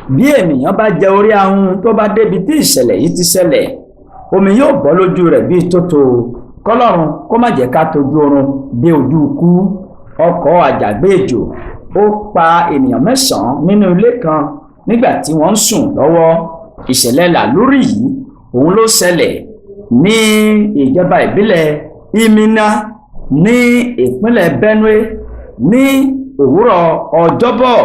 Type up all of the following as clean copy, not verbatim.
bí ènìyàn bá jẹ orí ahun tó bá débi tí ìṣẹ̀lẹ̀ yìí ti ṣẹlẹ̀, omi yóò bọ́ lójú rẹ̀ bíi tótó. Kọ́lọ́run kó má jẹ́ ká tójú oorun dé ojú ikú. Ọkọ̀ àjàgbéjò ó pa ènìyàn 9 nínú ilé kan nígbà tí wọ́n ń sùn lọ́wọ́. Ìṣẹ̀lẹ̀ làlúrí yìí òun ló ṣẹlẹ̀ ní ìjọba ìbílẹ̀ Imina ní ìpínlẹ̀ Benue ní òwúrọ̀ ọjọ́bọ̀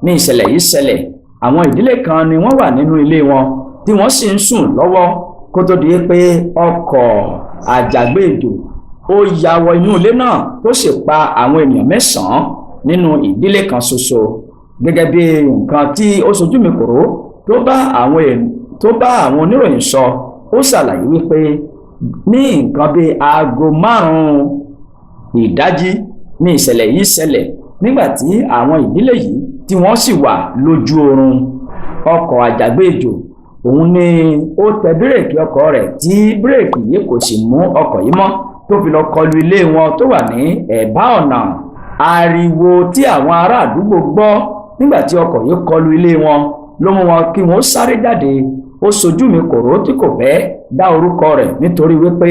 ní ìṣẹ̀lẹ̀ yìí ṣẹlẹ̀. Àwọn ìdílé kan ni wọ́n wà nínú ilé wọn tí wọ́n sì ń sùn lọ́wọ́ kó tó di pé ọkọ̀ àjàgbéjò ó ya wọ inú ilé náà tó sì pa àwọn ènìyàn 9 nínú ìdílé kan ṣoṣo. Gẹ́gẹ́ bí nǹkan tí ó sojú mi kòró tó bá àwọn oníròyìn sọ, ó ṣàlàyé wípé ní nǹkan bí aago 5 ìdájí ní ìṣẹ̀lẹ̀ yìí ṣẹlẹ̀ nígbà tí àwọn ìdílé yìí tí wọ́n sì wà lójú oorun. Ọkọ̀ àjàgbéjò òun ni ó tẹ bírèkì ọkọ̀ rẹ̀ tí bírèkì yìí kò sì mú ọkọ̀ yìí mọ́ tó fi lọ kọlu ilé wọn tó wà ní ẹ̀bá ọ̀nà. Ariwo tí àwọn ará àdúgbò gbọ́ nígbà tí ọkọ̀ yìí kọlu ilé wọn ló mú wọn kí wọ́n sáré jáde. Ó sojú mi kòró tí kò fẹ́ dá orúkọ rẹ̀ nítorí wípé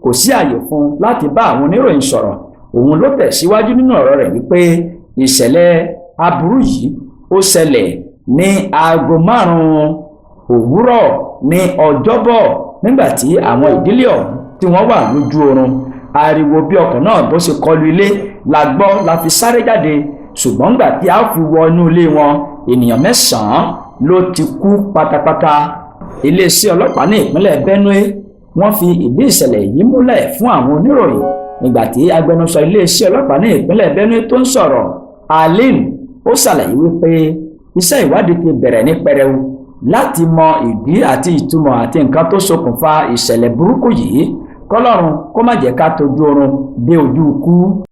kò sí àyè fún un láti bá àwọn oníròyìn sọ̀rọ̀. Òun ló tẹ̀síwájú nínú ọ̀rọ̀ rẹ̀ wípé ìṣẹ̀lẹ̀ aburú yìí ó ṣẹlẹ̀ ní aago 5 òwúrọ̀ ní ọjọ́bọ̀ nígbà tí àwọn ìdílé ọ̀hún tí wọ́n wà lójú oorun. Ariwo bí ọkọ̀ náà bó ṣe kọlu ilé la gbọ́ la fi sáré jáde, ṣùgbọ́n nígbà tí a fi wọ inú ilé wọn ènìyàn 9 ló ti kú pátápátá. Iléeṣẹ́ ọlọ́pàá ní ìpínlẹ̀ Benue wọ́n fi ìdí ìṣẹ̀lẹ̀ yìí múlẹ̀ fún àwọn oníròyìn nígbà tí agbẹnusọ iléeṣẹ́ ọlọ́pàá ní ìpínlẹ̀ Benue tó ń sọ̀rọ̀, Alim, ó ṣàlàyé wípé iṣẹ́ ìwádìí ti bẹ̀rẹ̀ ní pẹrẹu láti mọ ìdí àti ìtumọ̀ àti nǹkan tó ṣokùnfà ìṣẹ̀lẹ̀ burúkú yìí. Kọ́lọ́run kó má jẹ́ ká tójú oorun dé ojú ikú.